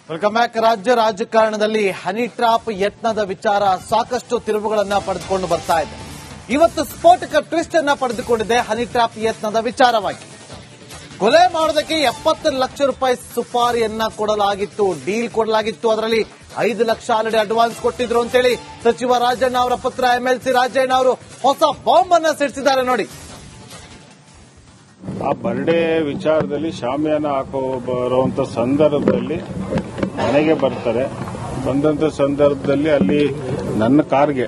Welcome back. ರಾಜ್ಯ ರಾಜಕಾರಣದಲ್ಲಿ honey trap ಯತ್ನದ ವಿಚಾರ ಸಾಕಷ್ಟು ತಿರುವುಗಳನ್ನ ಪಡೆದುಕೊಂಡು ಬರ್ತಾ ಇದೆ. ಇವತ್ತು ಸ್ಫೋಟಕ ಟ್ವಿಸ್ಟ್ ಅನ್ನ ಪಡೆದುಕೊಂಡಿದೆ ಹನಿ ಟ್ರಾಪ್ ಯತ್ನದ ವಿಚಾರವಾಗಿ. ಕೊಲೆ ಮಾಡೋದಕ್ಕೆ 70 ಲಕ್ಷ ರೂಪಾಯಿ ಸುಪಾರಿಯನ್ನ ಕೊಡಲಾಗಿತ್ತು, ಡೀಲ್ ಕೊಡಲಾಗಿತ್ತು. ಅದರಲ್ಲಿ 5 ಲಕ್ಷ ಆಲ್ರೆಡಿ ಅಡ್ವಾನ್ಸ್ ಕೊಟ್ಟಿದ್ರು ಅಂತೇಳಿ ಸಚಿವ ರಾಜಣ್ಣ ಅವರ ಪುತ್ರ MLC ರಾಜಣ್ಣ ಅವರು ಹೊಸ ಬಾಂಬ್ ಅನ್ನ ಸಿಡಿಸಿದ್ದಾರೆ ನೋಡಿ. ಆ ಬರ್ಡೇ ವಿಚಾರದಲ್ಲಿ ಶಾಮಿಯಾನ ಹಾಕೋ ಬರುವಂತ ಸಂದರ್ಭದಲ್ಲಿ ಮನೆಗೆ ಬರ್ತಾರೆ. ಬಂದಂತ ಸಂದರ್ಭದಲ್ಲಿ ಅಲ್ಲಿ ನನ್ನ ಕಾರ್ಗೆ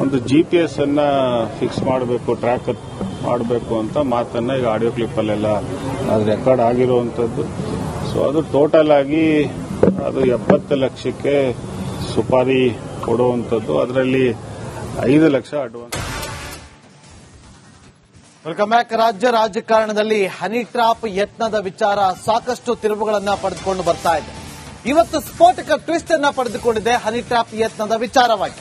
ಒಂದು GPS ಅನ್ನ ಫಿಕ್ಸ್ ಮಾಡಬೇಕು, ಟ್ರ್ಯಾಕ್ ಮಾಡಬೇಕು ಅಂತ ಮಾತನ್ನ ಈಗ ಆಡಿಯೋ ಕ್ಲಿಪ್ ಅಲ್ಲೆಲ್ಲ ಅದು ರೆಕಾರ್ಡ್ ಆಗಿರುವಂತದ್ದು. ಸೊ ಅದು ಟೋಟಲ್ ಆಗಿ ಅದು 70 ಲಕ್ಷಕ್ಕೆ ಸುಪಾರಿ ಕೊಡುವಂತದ್ದು. ಅದರಲ್ಲಿ 5 ಲಕ್ಷ ಅಡ್ವಾನ್ಸ್. Welcome back. ರಾಜ್ಯ ರಾಜಕಾರಣದಲ್ಲಿ ಹನಿ ಟ್ರಾಪ್ ಯತ್ನದ ವಿಚಾರ ಸಾಕಷ್ಟು ತಿರುವುಗಳನ್ನ ಪಡೆದುಕೊಂಡು ಬರ್ತಾ ಇದೆ. ಇವತ್ತು ಸ್ಫೋಟಕ ಟ್ವಿಸ್ಟ್ ಅನ್ನ ಪಡೆದುಕೊಂಡಿದೆ ಹನಿ ಟ್ರಾಪ್ ಯತ್ನದ ವಿಚಾರವಾಗಿ.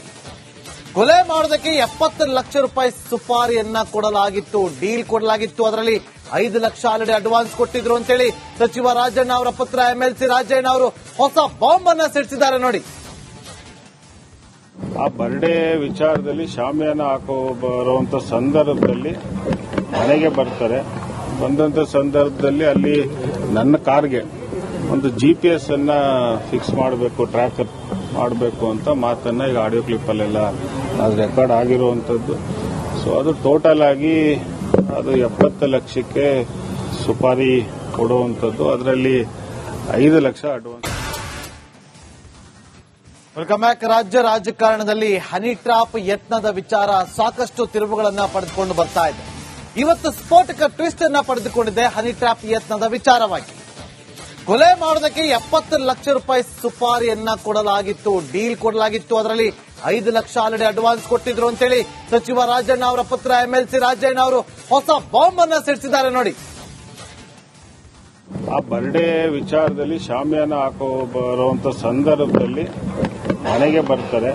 ಕೊಲೆ ಮಾಡೋದಕ್ಕೆ 70 ಲಕ್ಷ ರೂಪಾಯಿ ಸುಪಾರಿಯನ್ನ ಕೊಡಲಾಗಿತ್ತು, ಡೀಲ್ ಕೊಡಲಾಗಿತ್ತು. ಅದರಲ್ಲಿ 5 ಲಕ್ಷ ಆಲ್ರೆಡಿ ಅಡ್ವಾನ್ಸ್ ಕೊಟ್ಟಿದ್ರು ಅಂತೇಳಿ ಸಚಿವ ರಾಜಣ್ಣ ಅವರ ಪುತ್ರ MLC ರಾಜಣ್ಣ ಅವರು ಹೊಸ ಬಾಂಬ್ ಅನ್ನ ಸಿಡಿಸಿದ್ದಾರೆ ನೋಡಿ. ಆ ಬರ್ಡೇ ವಿಚಾರದಲ್ಲಿ ಶಾಮಿಯಾನ ಹಾಕೋ ಬರುವಂತ ಸಂದರ್ಭದಲ್ಲಿ ಮನೆಗೆ ಬರ್ತಾರೆ. ಬಂದಂತ ಸಂದರ್ಭದಲ್ಲಿ ಅಲ್ಲಿ ನನ್ನ ಕಾರ್ಗೆ ಒಂದು GPS ಅನ್ನ ಫಿಕ್ಸ್ ಮಾಡಬೇಕು, ಟ್ರ್ಯಾಕ್ ಮಾಡಬೇಕು ಅಂತ ಮಾತನ್ನ ಈಗ ಆಡಿಯೋ ಕ್ಲಿಪ್ ಅಲ್ಲೆಲ್ಲ ಅದು ರೆಕಾರ್ಡ್ ಆಗಿರುವಂತದ್ದು. ಸೊ ಅದು ಟೋಟಲ್ ಆಗಿ ಅದು 70 ಲಕ್ಷಕ್ಕೆ ಸುಪಾರಿ ಕೊಡುವಂತದ್ದು. ಅದರಲ್ಲಿ 5 ಲಕ್ಷ ಅಡ್ವಾನ್ಸ್. Welcome back. ರಾಜ್ಯ ರಾಜಕಾರಣದಲ್ಲಿ ಹನಿ ಟ್ರಾಪ್ ಯತ್ನದ ವಿಚಾರ ಸಾಕಷ್ಟು ತಿರುವುಗಳನ್ನ ಪಡೆದುಕೊಂಡು ಬರ್ತಾ ಇದೆ. ಇವತ್ತು ಸ್ಫೋಟಕ ಟ್ವಿಸ್ಟ್ ಅನ್ನ ಪಡೆದುಕೊಂಡಿದೆ ಹನಿ ಟ್ರಾಪ್ ಯತ್ನದ ವಿಚಾರವಾಗಿ. ಕೊಲೆ ಮಾಡೋದಕ್ಕೆ 70 ಲಕ್ಷ ರೂಪಾಯಿ ಸುಪಾರಿಯನ್ನ ಕೊಡಲಾಗಿತ್ತು, ಡೀಲ್ ಕೊಡಲಾಗಿತ್ತು. ಅದರಲ್ಲಿ 5 ಲಕ್ಷ ಆಲ್ರೆಡಿ ಅಡ್ವಾನ್ಸ್ ಕೊಟ್ಟಿದ್ರು ಅಂತೇಳಿ ಸಚಿವ ರಾಜಣ್ಣ ಅವರ ಪುತ್ರ MLC ರಾಜಣ್ಣ ಅವರು ಹೊಸ ಬಾಂಬ್ ಅನ್ನ ಸಿಡಿಸಿದ್ದಾರೆ ನೋಡಿ. ಆ ಬರ್ಡೇ ವಿಚಾರದಲ್ಲಿ ಶಾಮಿಯಾನ ಹಾಕೋ ಬರುವಂತ ಸಂದರ್ಭದಲ್ಲಿ ಮನೆಗೆ ಬರ್ತಾರೆ.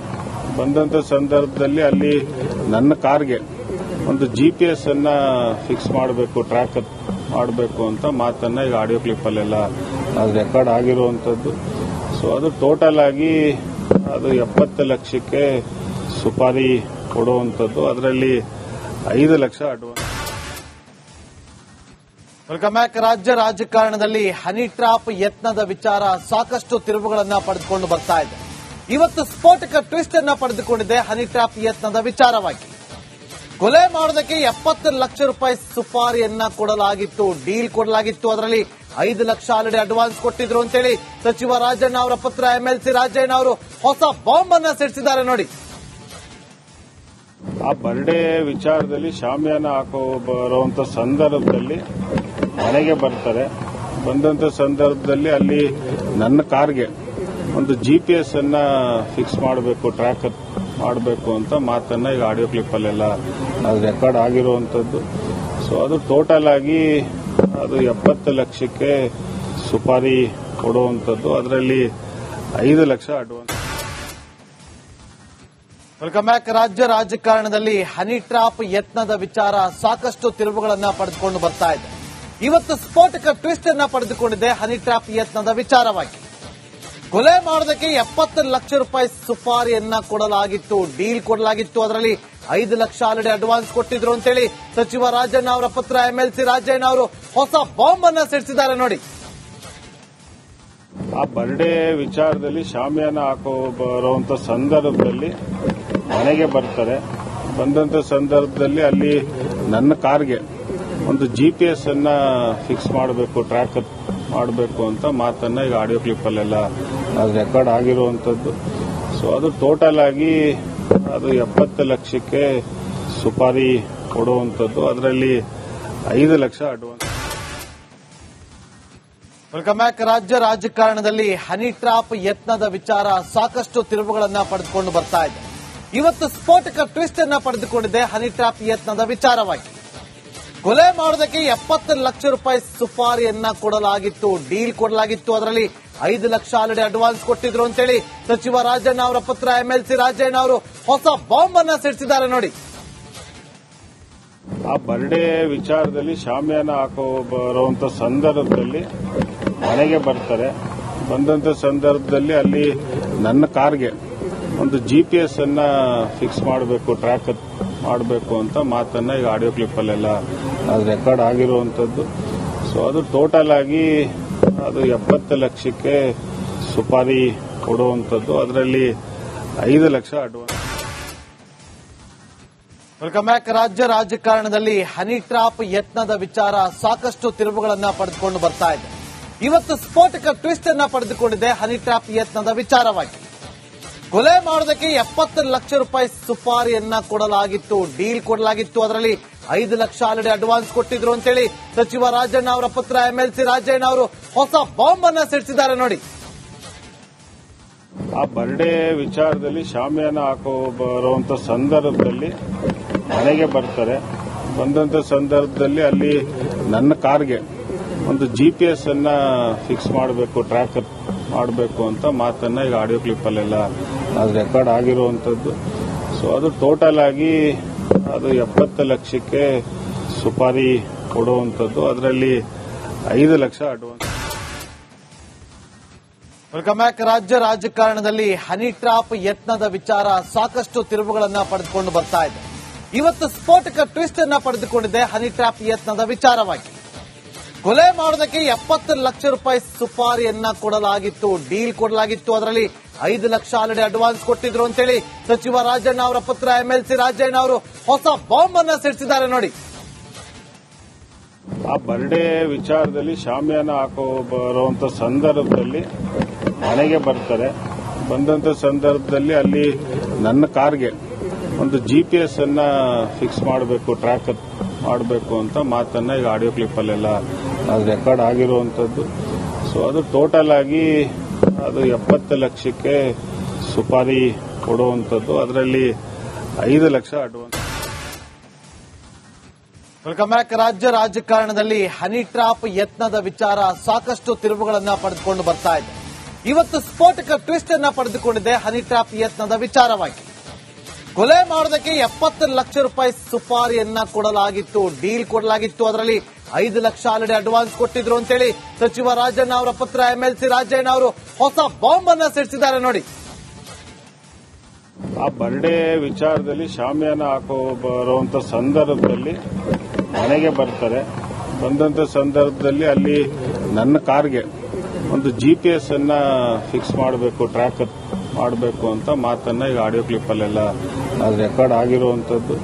ಬಂದಂತ ಸಂದರ್ಭದಲ್ಲಿ ಅಲ್ಲಿ ನನ್ನ ಕಾರ್ಗೆ ಒಂದು GPS ಅನ್ನ ಫಿಕ್ಸ್ ಮಾಡಬೇಕು, ಟ್ರ್ಯಾಕ್ ಮಾಡಬೇಕು ಅಂತ ಮಾತನ್ನ ಈಗ ಆಡಿಯೋ ಕ್ಲಿಪ್ ಅಲ್ಲೆಲ್ಲ ಅದು ರೆಕಾರ್ಡ್ ಆಗಿರುವಂತದ್ದು. ಸೊ ಅದು ಟೋಟಲ್ ಆಗಿ ಅದು 70 ಲಕ್ಷಕ್ಕೆ ಸುಪಾರಿ ಕೊಡುವಂತದ್ದು. ಅದರಲ್ಲಿ 5 ಲಕ್ಷ ಅಡ್ವಾನ್ಸ್. Welcome back. ರಾಜ್ಯ ರಾಜಕಾರಣದಲ್ಲಿ ಹನಿ ಟ್ರಾಪ್ ಯತ್ನದ ವಿಚಾರ ಸಾಕಷ್ಟು ತಿರುವುಗಳನ್ನ ಪಡೆದುಕೊಂಡು ಬರ್ತಾ ಇದೆ. ಇವತ್ತು ಸ್ಫೋಟಕ ಟ್ವಿಸ್ಟ್ ಅನ್ನ ಪಡೆದುಕೊಂಡಿದೆ ಹನಿ ಟ್ರಾಪ್ ಯತ್ನದ ವಿಚಾರವಾಗಿ. ಕೊಲೆ ಮಾಡೋದಕ್ಕೆ 70 ಲಕ್ಷ ರೂಪಾಯಿ ಸುಪಾರಿಯನ್ನ ಕೊಡಲಾಗಿತ್ತು, ಡೀಲ್ ಕೊಡಲಾಗಿತ್ತು. ಅದರಲ್ಲಿ 5 ಲಕ್ಷ ಆಲ್ರೆಡಿ ಅಡ್ವಾನ್ಸ್ ಕೊಟ್ಟಿದ್ರು ಅಂತೇಳಿ ಸಚಿವ ರಾಜಣ್ಣ ಅವರ ಪುತ್ರ MLC ರಾಜಣ್ಣ ಅವರು ಹೊಸ ಬಾಂಬ್ ಅನ್ನ ಸಿಡಿಸಿದ್ದಾರೆ ನೋಡಿ. ಆ ಬರ್ಡೇ ವಿಚಾರದಲ್ಲಿ ಶಾಮಿಯಾನ ಹಾಕೋ ಬರುವಂತ ಸಂದರ್ಭದಲ್ಲಿ ಮನೆಗೆ ಬರ್ತಾರೆ. ಬಂದಂತ ಸಂದರ್ಭದಲ್ಲಿ ಅಲ್ಲಿ ನನ್ನ ಕಾರ್ಗೆ ಒಂದು GPS ಅನ್ನ ಫಿಕ್ಸ್ ಮಾಡಬೇಕು, ಟ್ರ್ಯಾಕ್ ಮಾಡಬೇಕು ಅಂತ ಮಾತನ್ನ ಈಗ ಆಡಿಯೋ ಕ್ಲಿಪ್ ಅಲ್ಲೆಲ್ಲ ಅದು ರೆಕಾರ್ಡ್ ಆಗಿರುವಂತದ್ದು. ಸೊ ಅದು ಟೋಟಲ್ ಆಗಿ ಅದು 70 ಲಕ್ಷಕ್ಕೆ ಸುಪಾರಿ ಕೊಡುವಂತದ್ದು. ಅದರಲ್ಲಿ 5 ಲಕ್ಷ ಅಡ್ವಾನ್ಸ್. Welcome back. ರಾಜ್ಯ ರಾಜಕಾರಣದಲ್ಲಿ ಹನಿ ಟ್ರಾಪ್ ಯತ್ನದ ವಿಚಾರ ಸಾಕಷ್ಟು ತಿರುವುಗಳನ್ನ ಪಡೆದುಕೊಂಡು ಬರ್ತಾ ಇದೆ. ಇವತ್ತು ಸ್ಫೋಟಕ ಟ್ವಿಸ್ಟ್ ಅನ್ನ ಪಡೆದುಕೊಂಡಿದೆ ಹನಿ ಟ್ರಾಪ್ ಯತ್ನದ ವಿಚಾರವಾಗಿ. ಕೊಲೆ ಮಾಡೋದಕ್ಕೆ 70 ಲಕ್ಷ ರೂಪಾಯಿ ಸುಪಾರಿಯನ್ನ ಕೊಡಲಾಗಿತ್ತು, ಡೀಲ್ ಕೊಡಲಾಗಿತ್ತು. ಅದರಲ್ಲಿ 5 ಲಕ್ಷ ಆಲ್ರೆಡಿ ಅಡ್ವಾನ್ಸ್ ಕೊಟ್ಟಿದ್ರು ಅಂತೇಳಿ ಸಚಿವ ರಾಜಣ್ಣ ಅವರ ಪುತ್ರ MLC ರಾಜಣ್ಣ ಅವರು ಹೊಸ ಬಾಂಬ್ ಅನ್ನ ಸಿಡಿಸಿದ್ದಾರೆ ನೋಡಿ. ಆ ಬರ್ಡೇ ವಿಚಾರದಲ್ಲಿ ಶಾಮಿಯಾನ ಹಾಕೋ ಬರುವಂತ ಸಂದರ್ಭದಲ್ಲಿ ಮನೆಗೆ ಬರ್ತಾರೆ. ಬಂದಂತ ಸಂದರ್ಭದಲ್ಲಿ ಅಲ್ಲಿ ನನ್ನ ಕಾರ್ಗೆ ಒಂದು GPS ಅನ್ನ ಫಿಕ್ಸ್ ಮಾಡಬೇಕು, ಟ್ರ್ಯಾಕ್ ಮಾಡಬೇಕು ಅಂತ ಮಾತನ್ನ ಈಗ ಆಡಿಯೋ ಕ್ಲಿಪ್ ಅಲ್ಲೆಲ್ಲ ಅದು ರೆಕಾರ್ಡ್ ಆಗಿರುವಂತದ್ದು. ಸೊ ಅದು ಟೋಟಲ್ ಆಗಿ ಅದು 70 ಲಕ್ಷಕ್ಕೆ ಸುಪಾರಿ ಕೊಡುವಂತದ್ದು. ಅದರಲ್ಲಿ 5 ಲಕ್ಷ ಅಡ್ವಾನ್ಸ್. Welcome back. ರಾಜ್ಯ ರಾಜಕಾರಣದಲ್ಲಿ ಹನಿ ಟ್ರಾಪ್ ಯತ್ನದ ವಿಚಾರ ಸಾಕಷ್ಟು ತಿರುವುಗಳನ್ನ ಪಡೆದುಕೊಂಡು ಬರ್ತಾ ಇದೆ. ಇವತ್ತು ಸ್ಫೋಟಕ ಟ್ವಿಸ್ಟ್ ಅನ್ನ ಪಡೆದುಕೊಂಡಿದೆ ಹನಿ ಟ್ರಾಪ್ ಯತ್ನದ ವಿಚಾರವಾಗಿ. ಕೊಲೆ ಮಾಡೋದಕ್ಕೆ 70 ಲಕ್ಷ ರೂಪಾಯಿ ಸುಪಾರಿಯನ್ನ ಕೊಡಲಾಗಿತ್ತು, ಡೀಲ್ ಕೊಡಲಾಗಿತ್ತು. ಅದರಲ್ಲಿ 5 ಲಕ್ಷ ಆಲ್ರೆಡಿ ಅಡ್ವಾನ್ಸ್ ಕೊಟ್ಟಿದ್ರು ಅಂತೇಳಿ ಸಚಿವ ರಾಜಣ್ಣ ಅವರ ಪುತ್ರ MLC ರಾಜಣ್ಣ ಅವರು ಹೊಸ ಬಾಂಬ್ ಅನ್ನ ಸಿಡಿಸಿದ್ದಾರೆ ನೋಡಿ. ಆ ಬರ್ಡೇ ವಿಚಾರದಲ್ಲಿ ಶಾಮಿಯಾನ ಹಾಕೋ ಬರುವಂತ ಸಂದರ್ಭದಲ್ಲಿ ಮನೆಗೆ ಬರ್ತಾರೆ. ಬಂದಂತ ಸಂದರ್ಭದಲ್ಲಿ ಅಲ್ಲಿ ನನ್ನ ಕಾರ್ಗೆ ಒಂದು GPS ಅನ್ನ ಫಿಕ್ಸ್ ಮಾಡಬೇಕು, ಟ್ರ್ಯಾಕ್ ಮಾಡಬೇಕು ಅಂತ ಮಾತನ್ನ ಈಗ ಆಡಿಯೋ ಕ್ಲಿಪ್ ಅಲ್ಲೆಲ್ಲ ಅದು ರೆಕಾರ್ಡ್ ಆಗಿರುವಂತದ್ದು. ಸೊ ಅದು ಟೋಟಲ್ ಆಗಿ ಅದು 70 ಲಕ್ಷಕ್ಕೆ ಸುಪಾರಿ ಕೊಡುವಂತದ್ದು. ಅದರಲ್ಲಿ 5 ಲಕ್ಷ ಅಡ್ವಾನ್ಸ್. Welcome back. ರಾಜ್ಯ ರಾಜಕಾರಣದಲ್ಲಿ ಹನಿ ಟ್ರಾಪ್ ಯತ್ನದ ವಿಚಾರ ಸಾಕಷ್ಟು ತಿರುವುಗಳನ್ನ ಪಡೆದುಕೊಂಡು ಬರ್ತಾ ಇದೆ. ಇವತ್ತು ಸ್ಫೋಟಕ ಟ್ವಿಸ್ಟ್ ಅನ್ನ ಪಡೆದುಕೊಂಡಿದೆ ಹನಿ ಟ್ರಾಪ್ ಯತ್ನದ ವಿಚಾರವಾಗಿ. ಕೊಲೆ ಮಾಡೋದಕ್ಕೆ 70 ಲಕ್ಷ ರೂಪಾಯಿ ಸುಪಾರಿಯನ್ನ ಕೊಡಲಾಗಿತ್ತು, ಡೀಲ್ ಕೊಡಲಾಗಿತ್ತು. ಅದರಲ್ಲಿ 5 ಲಕ್ಷ ಆಲ್ರೆಡಿ ಅಡ್ವಾನ್ಸ್ ಕೊಟ್ಟಿದ್ರು ಅಂತೇಳಿ ಸಚಿವ ರಾಜಣ್ಣ ಅವರ ಪುತ್ರ MLC ರಾಜಣ್ಣ ಅವರು ಹೊಸ ಬಾಂಬ್ ಅನ್ನ ಸಿಡಿಸಿದ್ದಾರೆ ನೋಡಿ. ಆ ಬರ್ಡೇ ವಿಚಾರದಲ್ಲಿ ಶಾಮಿಯಾನ ಹಾಕೋ ಬರುವಂತ ಸಂದರ್ಭದಲ್ಲಿ ಮನೆಗೆ ಬರ್ತಾರೆ. ಬಂದಂತ ಸಂದರ್ಭದಲ್ಲಿ ಅಲ್ಲಿ ನನ್ನ ಕಾರ್ಗೆ ಒಂದು GPS ಅನ್ನ ಫಿಕ್ಸ್ ಮಾಡಬೇಕು, ಟ್ರ್ಯಾಕ್ ಮಾಡಬೇಕು ಅಂತ ಮಾತನ್ನ ಈಗ ಆಡಿಯೋ ಕ್ಲಿಪ್ ಅಲ್ಲೆಲ್ಲ ಅದು ರೆಕಾರ್ಡ್ ಆಗಿರುವಂತದ್ದು. ಸೊ ಅದು ಟೋಟಲ್ ಆಗಿ ಅದು 70 ಲಕ್ಷಕ್ಕೆ ಸುಪಾರಿ ಕೊಡುವಂತದ್ದು. ಅದರಲ್ಲಿ 5 ಲಕ್ಷ ಅಡ್ವಾನ್ಸ್. Welcome back. ರಾಜ್ಯ ರಾಜಕಾರಣದಲ್ಲಿ ಹನಿ ಟ್ರಾಪ್ ಯತ್ನದ ವಿಚಾರ ಸಾಕಷ್ಟು ತಿರುವುಗಳನ್ನ ಪಡೆದುಕೊಂಡು ಬರ್ತಾ ಇದೆ. ಇವತ್ತು ಸ್ಫೋಟಕ ಟ್ವಿಸ್ಟ್ ಅನ್ನ ಪಡೆದುಕೊಂಡಿದೆ ಹನಿ ಟ್ರಾಪ್ ಯತ್ನದ ವಿಚಾರವಾಗಿ. ಕೊಲೆ ಮಾಡೋದಕ್ಕೆ 70 ಲಕ್ಷ ರೂಪಾಯಿ ಸುಪಾರಿಯನ್ನ ಕೊಡಲಾಗಿತ್ತು, ಡೀಲ್ ಕೊಡಲಾಗಿತ್ತು. ಅದರಲ್ಲಿ 5 ಲಕ್ಷ ಆಲ್ರೆಡಿ ಅಡ್ವಾನ್ಸ್ ಕೊಟ್ಟಿದ್ರು ಅಂತೇಳಿ ಸಚಿವ ರಾಜಣ್ಣ ಅವರ ಪುತ್ರ MLC ರಾಜಣ್ಣ ಅವರು ಹೊಸ ಬಾಂಬ್ ಅನ್ನ ಸಿಡಿಸಿದ್ದಾರೆ ನೋಡಿ. ಆ ಬರ್ಡೇ ವಿಚಾರದಲ್ಲಿ ಶಾಮಿಯಾನ ಹಾಕೋ ಬರುವಂತ ಸಂದರ್ಭದಲ್ಲಿ ಮನೆಗೆ ಬರ್ತಾರೆ. ಬಂದಂತ ಸಂದರ್ಭದಲ್ಲಿ ಅಲ್ಲಿ ನನ್ನ ಕಾರ್ಗೆ ಒಂದು GPS ಅನ್ನ ಫಿಕ್ಸ್ ಮಾಡಬೇಕು, ಟ್ರ್ಯಾಕ್ ಮಾಡಬೇಕು ಅಂತ ಮಾತನ್ನ ಈಗ ಆಡಿಯೋ ಕ್ಲಿಪ್ ಅಲ್ಲೆಲ್ಲ ಅದು ರೆಕಾರ್ಡ್ ಆಗಿರುವಂತದ್ದು. ಸೊ ಅದು ಟೋಟಲ್ ಆಗಿ ಅದು 70 ಲಕ್ಷಕ್ಕೆ ಸುಪಾರಿ ಕೊಡುವಂತದ್ದು. ಅದರಲ್ಲಿ 5 ಲಕ್ಷ ಅಡ್ವಾನ್ಸ್. Welcome back. ರಾಜ್ಯ ರಾಜಕಾರಣದಲ್ಲಿ ಹನಿ ಟ್ರಾಪ್ ಯತ್ನದ ವಿಚಾರ ಸಾಕಷ್ಟು ತಿರುವುಗಳನ್ನ ಪಡೆದುಕೊಂಡು ಬರ್ತಾ ಇದೆ. ಇವತ್ತು ಸ್ಫೋಟಕ ಟ್ವಿಸ್ಟ್ ಅನ್ನ ಪಡೆದುಕೊಂಡಿದೆ ಹನಿ ಟ್ರಾಪ್ ಯತ್ನದ ವಿಚಾರವಾಗಿ. ಕೊಲೆ ಮಾಡೋದಕ್ಕೆ 70 ಲಕ್ಷ ರೂಪಾಯಿ ಸುಪಾರಿಯನ್ನ ಕೊಡಲಾಗಿತ್ತು, ಡೀಲ್ ಕೊಡಲಾಗಿತ್ತು. ಅದರಲ್ಲಿ 5 ಲಕ್ಷ ಆಲ್ರೆಡಿ ಅಡ್ವಾನ್ಸ್ ಕೊಟ್ಟಿದ್ರು ಅಂತೇಳಿ ಸಚಿವ ರಾಜಣ್ಣ ಅವರ ಪುತ್ರ MLC ರಾಜಣ್ಣ ಅವರು ಹೊಸ ಬಾಂಬ್ ಅನ್ನ ಸಿಡಿಸಿದ್ದಾರೆ ನೋಡಿ. ಆ ಬರ್ಡೇ ವಿಚಾರದಲ್ಲಿ ಶಾಮಿಯಾನ ಹಾಕೋ ಬರುವಂತ ಸಂದರ್ಭದಲ್ಲಿ ಮನೆಗೆ ಬರ್ತಾರೆ. ಬಂದಂತ ಸಂದರ್ಭದಲ್ಲಿ ಅಲ್ಲಿ ನನ್ನ ಕಾರ್ಗೆ ಒಂದು GPS ಅನ್ನ ಫಿಕ್ಸ್ ಮಾಡಬೇಕು, ಟ್ರ್ಯಾಕ್ ಮಾಡಬೇಕು ಅಂತ ಮಾತನ್ನ ಈಗ ಆಡಿಯೋ ಕ್ಲಿಪ್ ಅಲ್ಲೆಲ್ಲ ಅದು ರೆಕಾರ್ಡ್ ಆಗಿರುವಂತದ್ದು.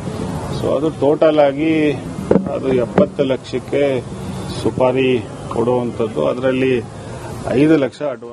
ಸೊ ಅದು ಟೋಟಲ್ ಆಗಿ ಅದು 70 ಲಕ್ಷಕ್ಕೆ ಸುಪಾರಿ ಕೊಡುವಂತದ್ದು. ಅದರಲ್ಲಿ 5 ಲಕ್ಷ ಅಡ್ವಾನ್ಸ್.